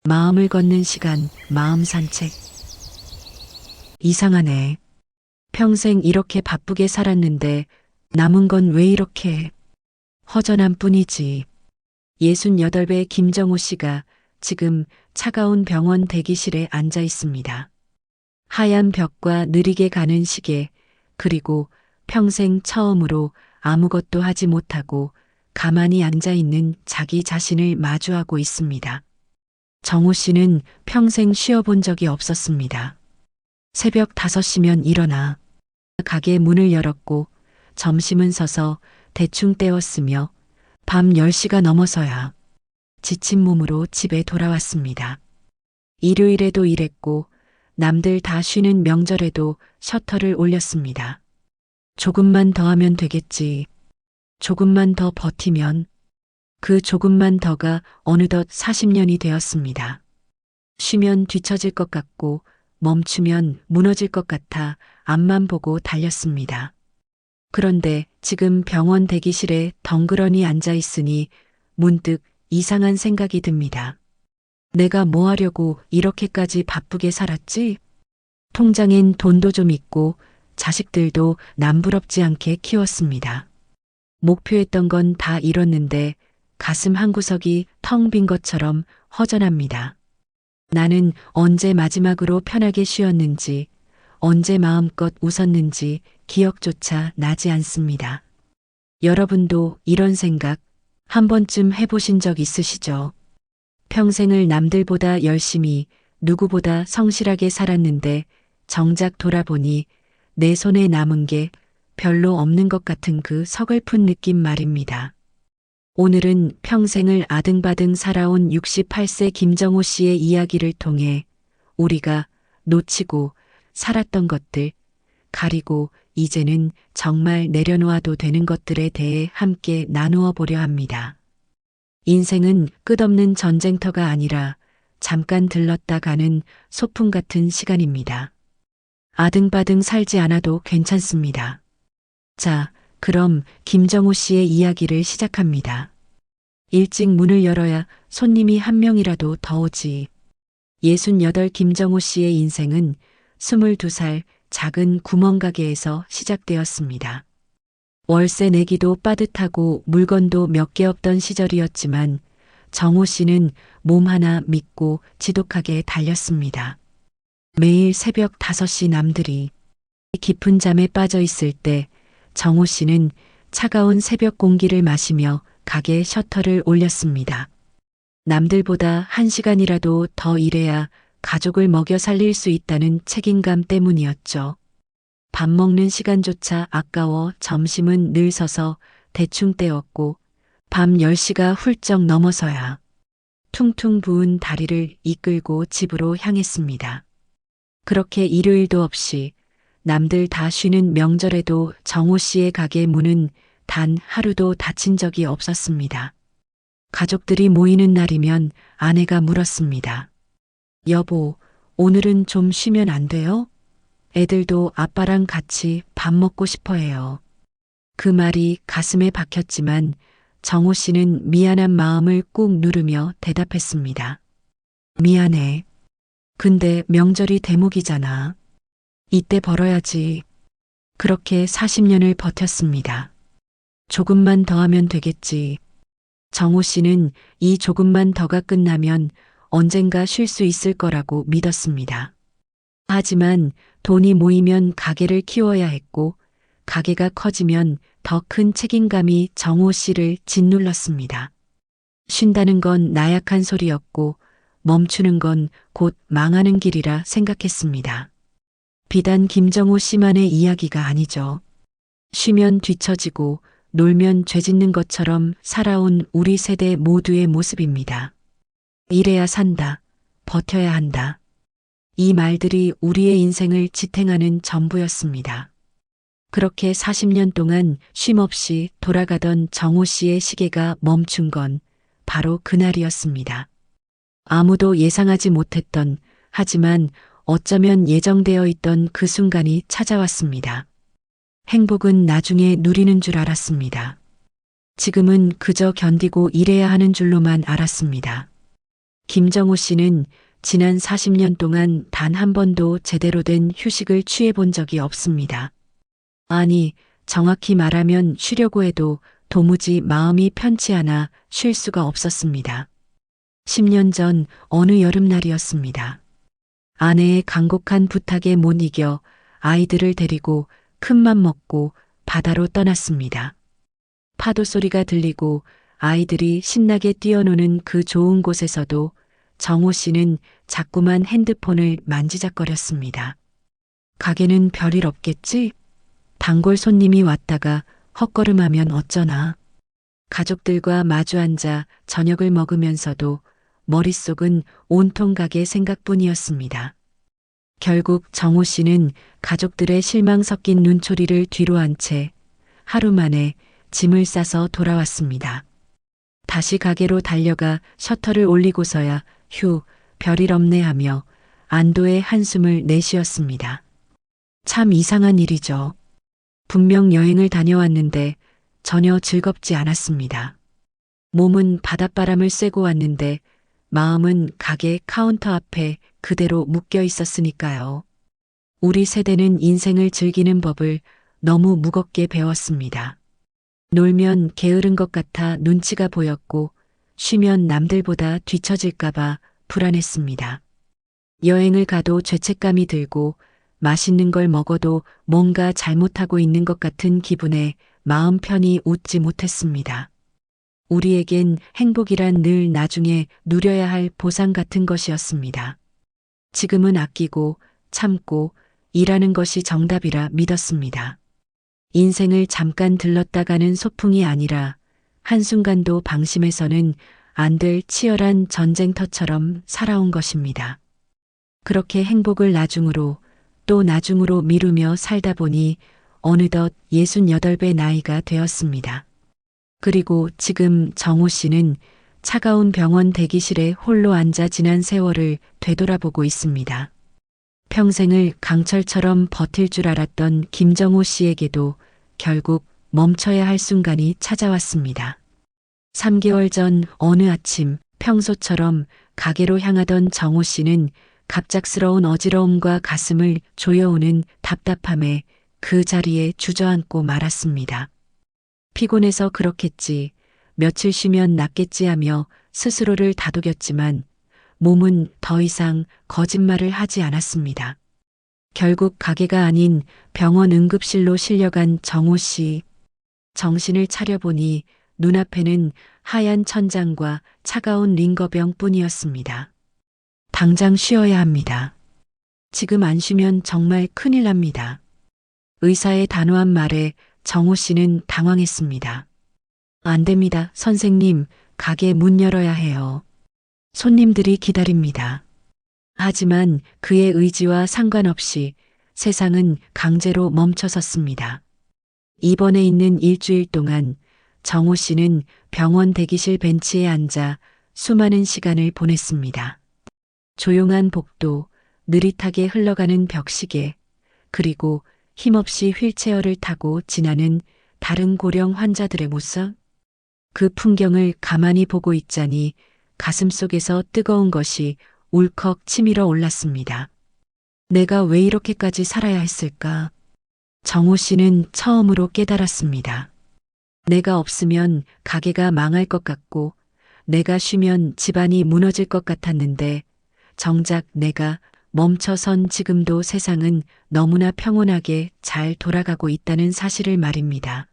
마음을 걷는 시간, 마음 산책. 이상하네. 평생 이렇게 바쁘게 살았는데 남은 건 왜 이렇게 허전한 뿐이지. 68배 김정호 씨가 지금 차가운 병원 대기실에 앉아 있습니다. 하얀 벽과 느리게 가는 시계, 그리고 평생 처음으로 아무것도 하지 못하고 가만히 앉아 있는 자기 자신을 마주하고 있습니다. 정호 씨는 평생 쉬어본 적이 없었습니다. 새벽 5시면 일어나 가게 문을 열었고 점심은 서서 대충 때웠으며 밤 10시가 넘어서야 지친 몸으로 집에 돌아왔습니다. 일요일에도 일했고 남들 다 쉬는 명절에도 셔터를 올렸습니다. 조금만 더 하면 되겠지. 조금만 더 버티면. 그 조금만 더가 어느덧 40년이 되었습니다. 쉬면 뒤처질 것 같고 멈추면 무너질 것 같아 앞만 보고 달렸습니다. 그런데 지금 병원 대기실에 덩그러니 앉아 있으니 문득 이상한 생각이 듭니다. 내가 뭐 하려고 이렇게까지 바쁘게 살았지? 통장엔 돈도 좀 있고 자식들도 남부럽지 않게 키웠습니다. 목표했던 건 다 이뤘는데 가슴 한구석이 텅 빈 것처럼 허전합니다. 나는 언제 마지막으로 편하게 쉬었는지, 언제 마음껏 웃었는지 기억조차 나지 않습니다. 여러분도 이런 생각 한 번쯤 해보신 적 있으시죠? 평생을 남들보다 열심히 누구보다 성실하게 살았는데 정작 돌아보니 내 손에 남은 게 별로 없는 것 같은 그 서글픈 느낌 말입니다. 오늘은 평생을 아등바등 살아온 68세 김정호 씨의 이야기를 통해 우리가 놓치고 살았던 것들, 가리고 이제는 정말 내려놓아도 되는 것들에 대해 함께 나누어 보려 합니다. 인생은 끝없는 전쟁터가 아니라 잠깐 들렀다 가는 소풍 같은 시간입니다. 아등바등 살지 않아도 괜찮습니다. 자, 그럼 김정호 씨의 이야기를 시작합니다. 일찍 문을 열어야 손님이 한 명이라도 더 오지. 68 김정호 씨의 인생은 22살 작은 구멍가게에서 시작되었습니다. 월세 내기도 빠듯하고 물건도 몇 개 없던 시절이었지만 정호 씨는 몸 하나 믿고 지독하게 달렸습니다. 매일 새벽 5시 남들이 깊은 잠에 빠져 있을 때 정호 씨는 차가운 새벽 공기를 마시며 가게 셔터를 올렸습니다. 남들보다 1시간이라도 더 일해야 가족을 먹여 살릴 수 있다는 책임감 때문이었죠. 밥 먹는 시간조차 아까워 점심은 늘 서서 대충 때웠고 밤 10시가 훌쩍 넘어서야 퉁퉁 부은 다리를 이끌고 집으로 향했습니다. 그렇게 일요일도 없이 남들 다 쉬는 명절에도 정호 씨의 가게 문은 단 하루도 닫힌 적이 없었습니다. 가족들이 모이는 날이면 아내가 물었습니다. 여보, 오늘은 좀 쉬면 안 돼요? 애들도 아빠랑 같이 밥 먹고 싶어 해요. 그 말이 가슴에 박혔지만 정호 씨는 미안한 마음을 꾹 누르며 대답했습니다. 미안해. 근데 명절이 대목이잖아. 이때 벌어야지. 그렇게 40년을 버텼습니다. 조금만 더 하면 되겠지. 정호 씨는 이 조금만 더가 끝나면 언젠가 쉴 수 있을 거라고 믿었습니다. 하지만 돈이 모이면 가게를 키워야 했고 가게가 커지면 더 큰 책임감이 정호 씨를 짓눌렀습니다. 쉰다는 건 나약한 소리였고 멈추는 건 곧 망하는 길이라 생각했습니다. 비단 김정호 씨만의 이야기가 아니죠. 쉬면 뒤처지고 놀면 죄짓는 것처럼 살아온 우리 세대 모두의 모습입니다. 일해야 산다. 버텨야 한다. 이 말들이 우리의 인생을 지탱하는 전부였습니다. 그렇게 40년 동안 쉼없이 돌아가던 정호 씨의 시계가 멈춘 건 바로 그날이었습니다. 아무도 예상하지 못했던, 하지만 어쩌면 예정되어 있던 그 순간이 찾아왔습니다. 행복은 나중에 누리는 줄 알았습니다. 지금은 그저 견디고 일해야 하는 줄로만 알았습니다. 김정호 씨는 지난 40년 동안 단 한 번도 제대로 된 휴식을 취해본 적이 없습니다. 아니, 정확히 말하면 쉬려고 해도 도무지 마음이 편치 않아 쉴 수가 없었습니다. 10년 전 어느 여름날이었습니다. 아내의 간곡한 부탁에 못 이겨 아이들을 데리고 큰맘 먹고 바다로 떠났습니다. 파도 소리가 들리고 아이들이 신나게 뛰어노는 그 좋은 곳에서도 정호 씨는 자꾸만 핸드폰을 만지작거렸습니다. 가게는 별일 없겠지? 단골 손님이 왔다가 헛걸음하면 어쩌나. 가족들과 마주 앉아 저녁을 먹으면서도 머릿속은 온통 가게 생각뿐이었습니다. 결국 정호 씨는 가족들의 실망 섞인 눈초리를 뒤로 한 채 하루 만에 짐을 싸서 돌아왔습니다. 다시 가게로 달려가 셔터를 올리고서야 휴, 별일 없네 하며 안도의 한숨을 내쉬었습니다. 참 이상한 일이죠. 분명 여행을 다녀왔는데 전혀 즐겁지 않았습니다. 몸은 바닷바람을 쐬고 왔는데 마음은 가게 카운터 앞에 그대로 묶여 있었으니까요. 우리 세대는 인생을 즐기는 법을 너무 무겁게 배웠습니다. 놀면 게으른 것 같아 눈치가 보였고 쉬면 남들보다 뒤처질까봐 불안했습니다. 여행을 가도 죄책감이 들고 맛있는 걸 먹어도 뭔가 잘못하고 있는 것 같은 기분에 마음 편히 웃지 못했습니다. 우리에겐 행복이란 늘 나중에 누려야 할 보상 같은 것이었습니다. 지금은 아끼고 참고 일하는 것이 정답이라 믿었습니다. 인생을 잠깐 들렀다 가는 소풍이 아니라 한순간도 방심해서는 안 될 치열한 전쟁터처럼 살아온 것입니다. 그렇게 행복을 나중으로 또 나중으로 미루며 살다 보니 어느덧 68배 나이가 되었습니다. 그리고 지금 정호 씨는 차가운 병원 대기실에 홀로 앉아 지난 세월을 되돌아보고 있습니다. 평생을 강철처럼 버틸 줄 알았던 김정호 씨에게도 결국 멈춰야 할 순간이 찾아왔습니다. 3개월 전 어느 아침 평소처럼 가게로 향하던 정호 씨는 갑작스러운 어지러움과 가슴을 조여오는 답답함에 그 자리에 주저앉고 말았습니다. 피곤해서 그렇겠지, 며칠 쉬면 낫겠지 하며 스스로를 다독였지만 몸은 더 이상 거짓말을 하지 않았습니다. 결국 가게가 아닌 병원 응급실로 실려간 정호 씨. 정신을 차려보니 눈앞에는 하얀 천장과 차가운 링거병 뿐이었습니다. 당장 쉬어야 합니다. 지금 안 쉬면 정말 큰일 납니다. 의사의 단호한 말에 정호 씨는 당황했습니다. 안 됩니다, 선생님. 가게 문 열어야 해요. 손님들이 기다립니다. 하지만 그의 의지와 상관없이 세상은 강제로 멈춰섰습니다. 입원해 있는 일주일 동안 정호 씨는 병원 대기실 벤치에 앉아 수많은 시간을 보냈습니다. 조용한 복도, 느릿하게 흘러가는 벽시계, 그리고 힘없이 휠체어를 타고 지나는 다른 고령 환자들의 모습. 그 풍경을 가만히 보고 있자니 가슴속에서 뜨거운 것이 울컥 치밀어 올랐습니다. 내가 왜 이렇게까지 살아야 했을까? 정호 씨는 처음으로 깨달았습니다. 내가 없으면 가게가 망할 것 같고 내가 쉬면 집안이 무너질 것 같았는데 정작 내가 멈춰선 지금도 세상은 너무나 평온하게 잘 돌아가고 있다는 사실을 말입니다.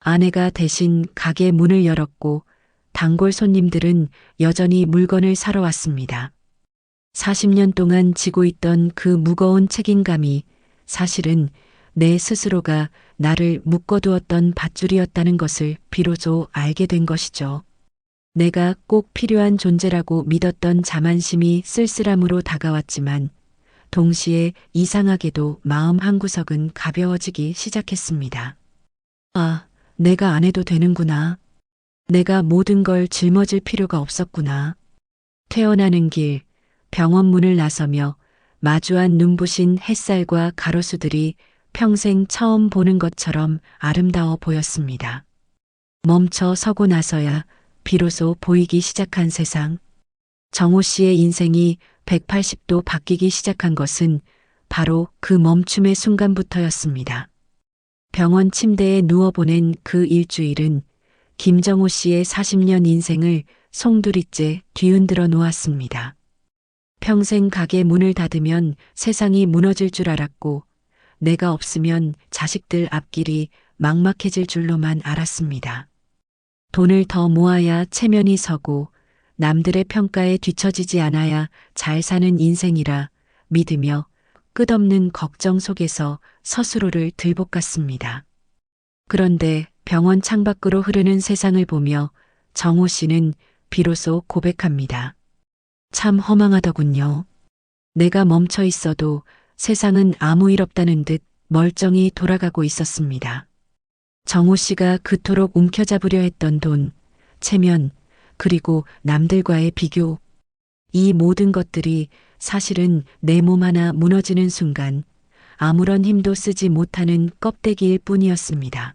아내가 대신 가게 문을 열었고 단골 손님들은 여전히 물건을 사러 왔습니다. 40년 동안 지고 있던 그 무거운 책임감이 사실은 내 스스로가 나를 묶어두었던 밧줄이었다는 것을 비로소 알게 된 것이죠. 내가 꼭 필요한 존재라고 믿었던 자만심이 쓸쓸함으로 다가왔지만 동시에 이상하게도 마음 한구석은 가벼워지기 시작했습니다. 아, 내가 안 해도 되는구나. 내가 모든 걸 짊어질 필요가 없었구나. 퇴원하는 길, 병원 문을 나서며 마주한 눈부신 햇살과 가로수들이 평생 처음 보는 것처럼 아름다워 보였습니다. 멈춰 서고 나서야 비로소 보이기 시작한 세상. 정호 씨의 인생이 180도 바뀌기 시작한 것은 바로 그 멈춤의 순간부터였습니다. 병원 침대에 누워 보낸 그 일주일은 김정호 씨의 40년 인생을 송두리째 뒤흔들어 놓았습니다. 평생 가게 문을 닫으면 세상이 무너질 줄 알았고 내가 없으면 자식들 앞길이 막막해질 줄로만 알았습니다. 돈을 더 모아야 체면이 서고 남들의 평가에 뒤처지지 않아야 잘 사는 인생이라 믿으며 끝없는 걱정 속에서 스스로를 들볶았습니다. 그런데 병원 창밖으로 흐르는 세상을 보며 정호 씨는 비로소 고백합니다. 참 허망하더군요. 내가 멈춰 있어도 세상은 아무 일 없다는 듯 멀쩡히 돌아가고 있었습니다. 정호 씨가 그토록 움켜잡으려 했던 돈, 체면, 그리고 남들과의 비교, 이 모든 것들이 사실은 내 몸 하나 무너지는 순간 아무런 힘도 쓰지 못하는 껍데기일 뿐이었습니다.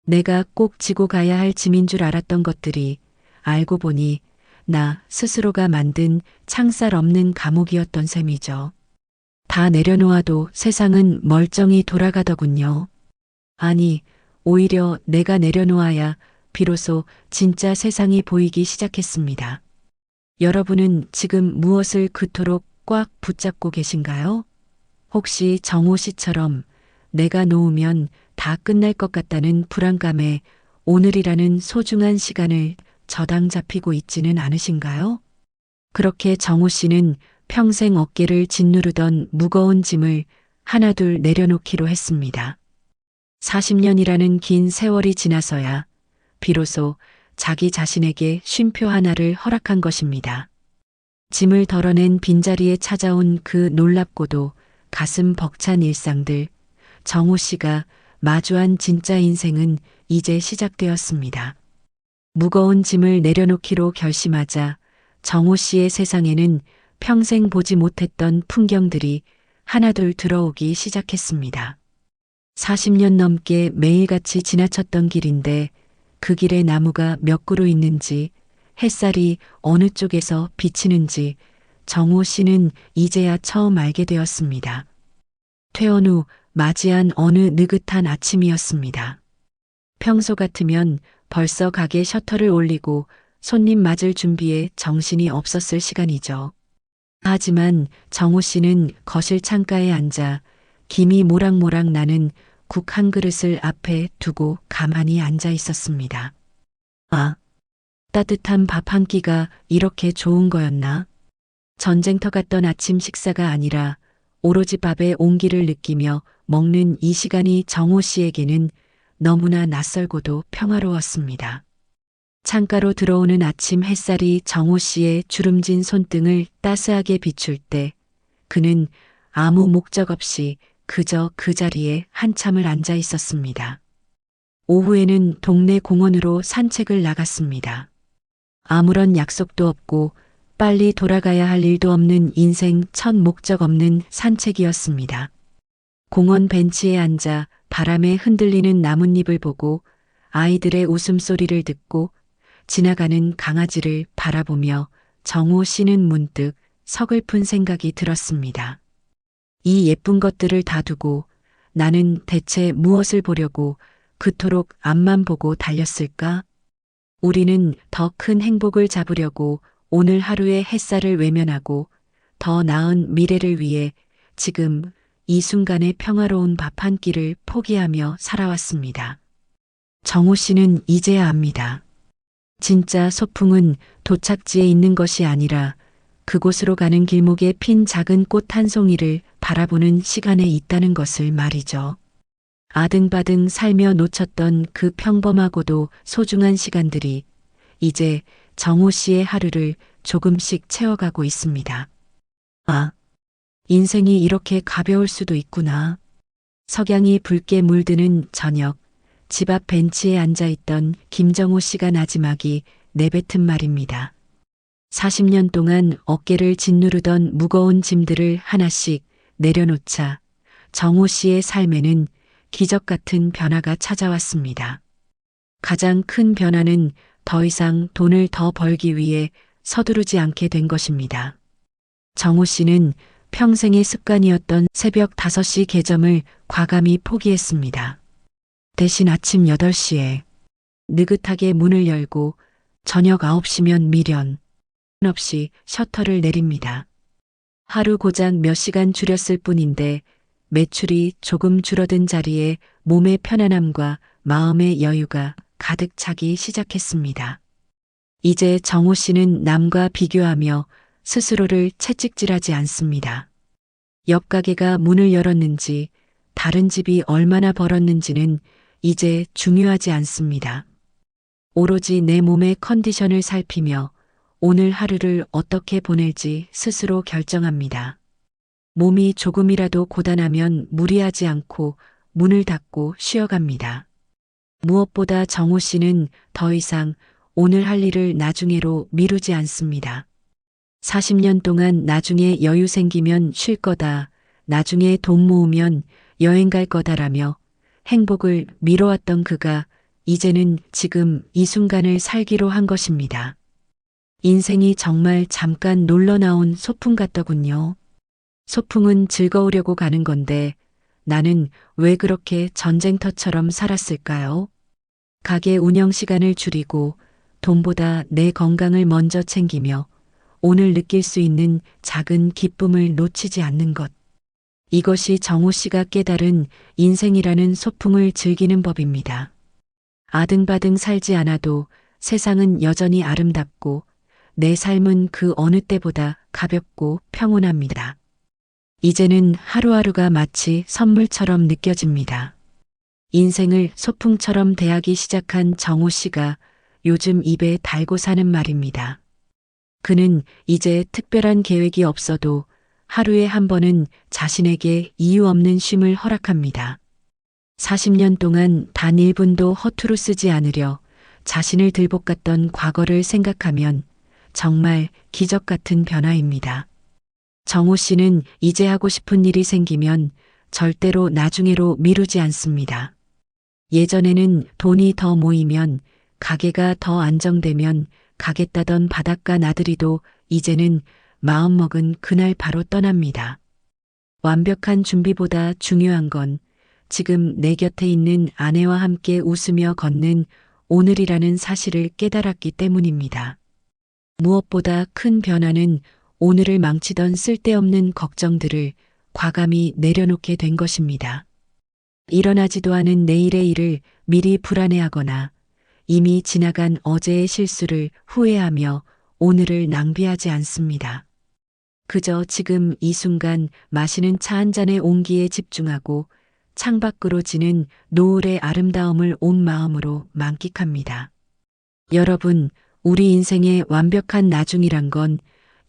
내가 꼭 지고 가야 할 짐인 줄 알았던 것들이 알고 보니 나 스스로가 만든 창살 없는 감옥이었던 셈이죠. 다 내려놓아도 세상은 멀쩡히 돌아가더군요. 아니, 오히려 내가 내려놓아야 비로소 진짜 세상이 보이기 시작했습니다. 여러분은 지금 무엇을 그토록 꽉 붙잡고 계신가요? 혹시 정호 씨처럼 내가 놓으면 다 끝날 것 같다는 불안감에 오늘이라는 소중한 시간을 저당 잡히고 있지는 않으신가요? 그렇게 정호 씨는 평생 어깨를 짓누르던 무거운 짐을 하나둘 내려놓기로 했습니다. 40년이라는 긴 세월이 지나서야 비로소 자기 자신에게 쉼표 하나를 허락한 것입니다. 짐을 덜어낸 빈자리에 찾아온 그 놀랍고도 가슴 벅찬 일상들, 정호 씨가 마주한 진짜 인생은 이제 시작되었습니다. 무거운 짐을 내려놓기로 결심하자 정호 씨의 세상에는 평생 보지 못했던 풍경들이 하나둘 들어오기 시작했습니다. 40년 넘게 매일같이 지나쳤던 길인데 그 길에 나무가 몇 그루 있는지, 햇살이 어느 쪽에서 비치는지 정호 씨는 이제야 처음 알게 되었습니다. 퇴원 후 맞이한 어느 느긋한 아침이었습니다. 평소 같으면 벌써 가게 셔터를 올리고 손님 맞을 준비에 정신이 없었을 시간이죠. 하지만 정호 씨는 거실 창가에 앉아 김이 모락모락 나는 국 한 그릇을 앞에 두고 가만히 앉아 있었습니다. 아, 따뜻한 밥 한 끼가 이렇게 좋은 거였나? 전쟁터 같던 아침 식사가 아니라 오로지 밥의 온기를 느끼며 먹는 이 시간이 정호 씨에게는 너무나 낯설고도 평화로웠습니다. 창가로 들어오는 아침 햇살이 정호 씨의 주름진 손등을 따스하게 비출 때 그는 아무 목적 없이 그저 그 자리에 한참을 앉아 있었습니다. 오후에는 동네 공원으로 산책을 나갔습니다. 아무런 약속도 없고 빨리 돌아가야 할 일도 없는 인생 첫 목적 없는 산책이었습니다. 공원 벤치에 앉아 바람에 흔들리는 나뭇잎을 보고 아이들의 웃음소리를 듣고 지나가는 강아지를 바라보며 정호 씨는 문득 서글픈 생각이 들었습니다. 이 예쁜 것들을 다 두고 나는 대체 무엇을 보려고 그토록 앞만 보고 달렸을까? 우리는 더 큰 행복을 잡으려고 오늘 하루의 햇살을 외면하고 더 나은 미래를 위해 지금 이 순간의 평화로운 밥 한 끼를 포기하며 살아왔습니다. 정호 씨는 이제야 압니다. 진짜 소풍은 도착지에 있는 것이 아니라 그곳으로 가는 길목에 핀 작은 꽃 한 송이를 바라보는 시간에 있다는 것을 말이죠. 아등바등 살며 놓쳤던 그 평범하고도 소중한 시간들이 이제 정호 씨의 하루를 조금씩 채워가고 있습니다. 아, 인생이 이렇게 가벼울 수도 있구나. 석양이 붉게 물드는 저녁, 집 앞 벤치에 앉아있던 김정호 씨가 나지막이 내뱉은 말입니다. 40년 동안 어깨를 짓누르던 무거운 짐들을 하나씩 내려놓자 정호 씨의 삶에는 기적 같은 변화가 찾아왔습니다. 가장 큰 변화는 더 이상 돈을 더 벌기 위해 서두르지 않게 된 것입니다. 정호 씨는 평생의 습관이었던 새벽 5시 개점을 과감히 포기했습니다. 대신 아침 8시에 느긋하게 문을 열고 저녁 9시면 미련 없이 셔터를 내립니다. 하루 고작 몇 시간 줄였을 뿐인데 매출이 조금 줄어든 자리에 몸의 편안함과 마음의 여유가 가득 차기 시작했습니다. 이제 정호 씨는 남과 비교하며 스스로를 채찍질하지 않습니다. 옆 가게가 문을 열었는지 다른 집이 얼마나 벌었는지는 이제 중요하지 않습니다. 오로지 내 몸의 컨디션을 살피며 오늘 하루를 어떻게 보낼지 스스로 결정합니다. 몸이 조금이라도 고단하면 무리하지 않고 문을 닫고 쉬어갑니다. 무엇보다 정호 씨는 더 이상 오늘 할 일을 나중에로 미루지 않습니다. 40년 동안 나중에 여유 생기면 쉴 거다, 나중에 돈 모으면 여행 갈 거다라며 행복을 미뤄왔던 그가 이제는 지금 이 순간을 살기로 한 것입니다. 인생이 정말 잠깐 놀러 나온 소풍 같더군요. 소풍은 즐거우려고 가는 건데 나는 왜 그렇게 전쟁터처럼 살았을까요? 가게 운영 시간을 줄이고 돈보다 내 건강을 먼저 챙기며 오늘 느낄 수 있는 작은 기쁨을 놓치지 않는 것. 이것이 정호 씨가 깨달은 인생이라는 소풍을 즐기는 법입니다. 아등바등 살지 않아도 세상은 여전히 아름답고 내 삶은 그 어느 때보다 가볍고 평온합니다. 이제는 하루하루가 마치 선물처럼 느껴집니다. 인생을 소풍처럼 대하기 시작한 정호 씨가 요즘 입에 달고 사는 말입니다. 그는 이제 특별한 계획이 없어도 하루에 한 번은 자신에게 이유 없는 쉼을 허락합니다. 40년 동안 단 1분도 허투루 쓰지 않으려 자신을 들볶았던 과거를 생각하면 정말 기적 같은 변화입니다. 정호 씨는 이제 하고 싶은 일이 생기면 절대로 나중에로 미루지 않습니다. 예전에는 돈이 더 모이면 가게가 더 안정되면 가겠다던 바닷가 나들이도 이제는 마음먹은 그날 바로 떠납니다. 완벽한 준비보다 중요한 건 지금 내 곁에 있는 아내와 함께 웃으며 걷는 오늘이라는 사실을 깨달았기 때문입니다. 무엇보다 큰 변화는 오늘을 망치던 쓸데없는 걱정들을 과감히 내려놓게 된 것입니다. 일어나지도 않은 내일의 일을 미리 불안해하거나 이미 지나간 어제의 실수를 후회하며 오늘을 낭비하지 않습니다. 그저 지금 이 순간 마시는 차 한 잔의 온기에 집중하고 창밖으로 지는 노을의 아름다움을 온 마음으로 만끽합니다. 여러분, 우리 인생의 완벽한 나중이란 건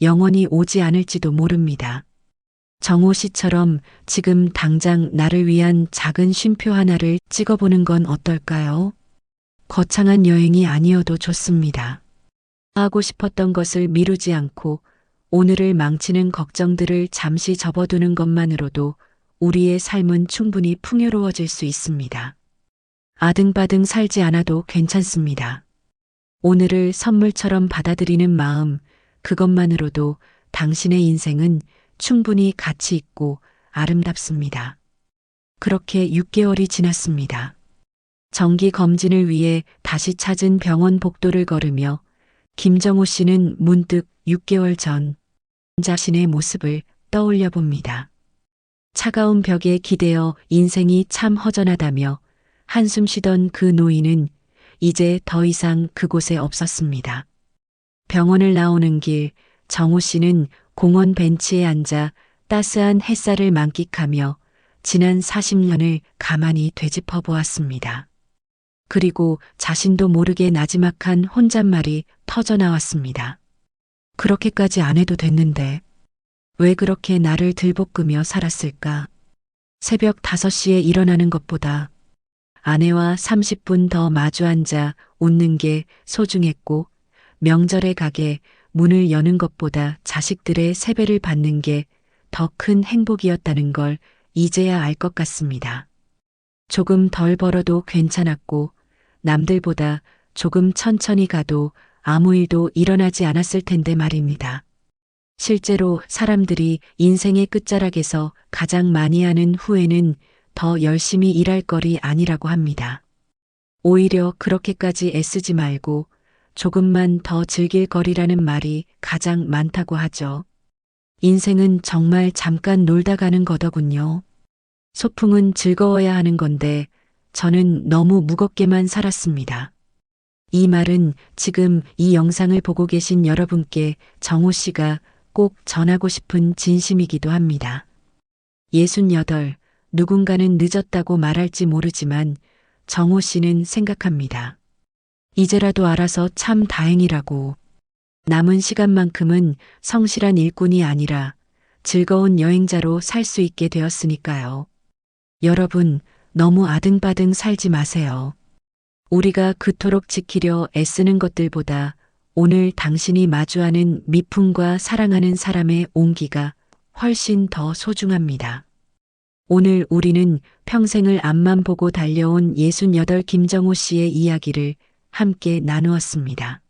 영원히 오지 않을지도 모릅니다. 정호 씨처럼 지금 당장 나를 위한 작은 쉼표 하나를 찍어보는 건 어떨까요? 거창한 여행이 아니어도 좋습니다. 하고 싶었던 것을 미루지 않고 오늘을 망치는 걱정들을 잠시 접어두는 것만으로도 우리의 삶은 충분히 풍요로워질 수 있습니다. 아등바등 살지 않아도 괜찮습니다. 오늘을 선물처럼 받아들이는 마음, 그것만으로도 당신의 인생은 충분히 가치 있고 아름답습니다. 그렇게 6개월이 지났습니다. 정기 검진을 위해 다시 찾은 병원 복도를 걸으며 김정호 씨는 문득 6개월 전 자신의 모습을 떠올려 봅니다. 차가운 벽에 기대어 인생이 참 허전하다며 한숨 쉬던 그 노인은 이제 더 이상 그곳에 없었습니다. 병원을 나오는 길 정호 씨는 공원 벤치에 앉아 따스한 햇살을 만끽하며 지난 40년을 가만히 되짚어 보았습니다. 그리고 자신도 모르게 나지막한 혼잣말이 터져나왔습니다. 그렇게까지 안 해도 됐는데 왜 그렇게 나를 들볶으며 살았을까? 새벽 5시에 일어나는 것보다 아내와 30분 더 마주 앉아 웃는 게 소중했고 명절에 가게 문을 여는 것보다 자식들의 세배를 받는 게 더 큰 행복이었다는 걸 이제야 알 것 같습니다. 조금 덜 벌어도 괜찮았고 남들보다 조금 천천히 가도 아무 일도 일어나지 않았을 텐데 말입니다. 실제로 사람들이 인생의 끝자락에서 가장 많이 하는 후회는 더 열심히 일할 거리 아니라고 합니다. 오히려 그렇게까지 애쓰지 말고 조금만 더 즐길 거리라는 말이 가장 많다고 하죠. 인생은 정말 잠깐 놀다 가는 거더군요. 소풍은 즐거워야 하는 건데 저는 너무 무겁게만 살았습니다. 이 말은 지금 이 영상을 보고 계신 여러분께 정호 씨가 꼭 전하고 싶은 진심이기도 합니다. 68, 누군가는 늦었다고 말할지 모르지만 정호 씨는 생각합니다. 이제라도 알아서 참 다행이라고. 남은 시간만큼은 성실한 일꾼이 아니라 즐거운 여행자로 살 수 있게 되었으니까요. 여러분, 너무 아등바등 살지 마세요. 우리가 그토록 지키려 애쓰는 것들보다 오늘 당신이 마주하는 미풍과 사랑하는 사람의 온기가 훨씬 더 소중합니다. 오늘 우리는 평생을 앞만 보고 달려온 68 김정호 씨의 이야기를 함께 나누었습니다.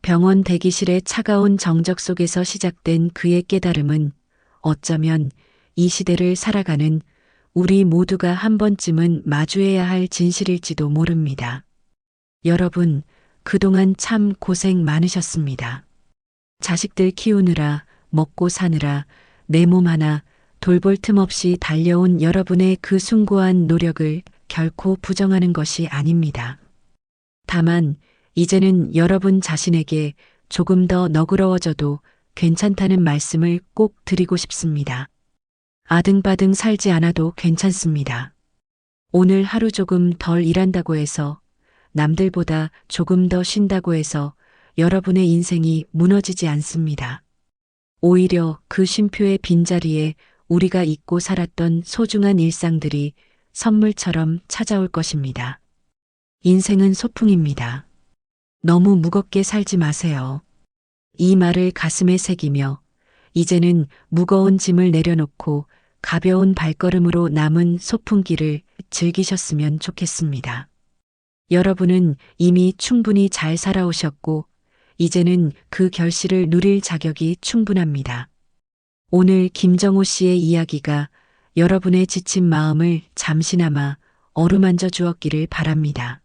병원 대기실의 차가운 정적 속에서 시작된 그의 깨달음은 어쩌면 이 시대를 살아가는 우리 모두가 한 번쯤은 마주해야 할 진실일지도 모릅니다. 여러분, 그동안 참 고생 많으셨습니다. 자식들 키우느라, 먹고 사느라, 내 몸 하나 돌볼 틈 없이 달려온 여러분의 그 숭고한 노력을 결코 부정하는 것이 아닙니다. 다만, 이제는 여러분 자신에게 조금 더 너그러워져도 괜찮다는 말씀을 꼭 드리고 싶습니다. 아등바등 살지 않아도 괜찮습니다. 오늘 하루 조금 덜 일한다고 해서, 남들보다 조금 더 쉰다고 해서 여러분의 인생이 무너지지 않습니다. 오히려 그 쉼표의 빈자리에 우리가 잊고 살았던 소중한 일상들이 선물처럼 찾아올 것입니다. 인생은 소풍입니다. 너무 무겁게 살지 마세요. 이 말을 가슴에 새기며 이제는 무거운 짐을 내려놓고 가벼운 발걸음으로 남은 소풍길을 즐기셨으면 좋겠습니다. 여러분은 이미 충분히 잘 살아오셨고 이제는 그 결실을 누릴 자격이 충분합니다. 오늘 김정호 씨의 이야기가 여러분의 지친 마음을 잠시나마 어루만져 주었기를 바랍니다.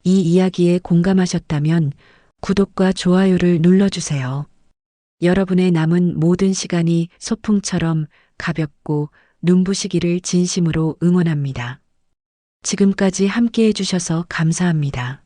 이 이야기에 공감하셨다면 구독과 좋아요를 눌러주세요. 여러분의 남은 모든 시간이 소풍처럼 가볍고 눈부시기를 진심으로 응원합니다. 지금까지 함께 해주셔서 감사합니다.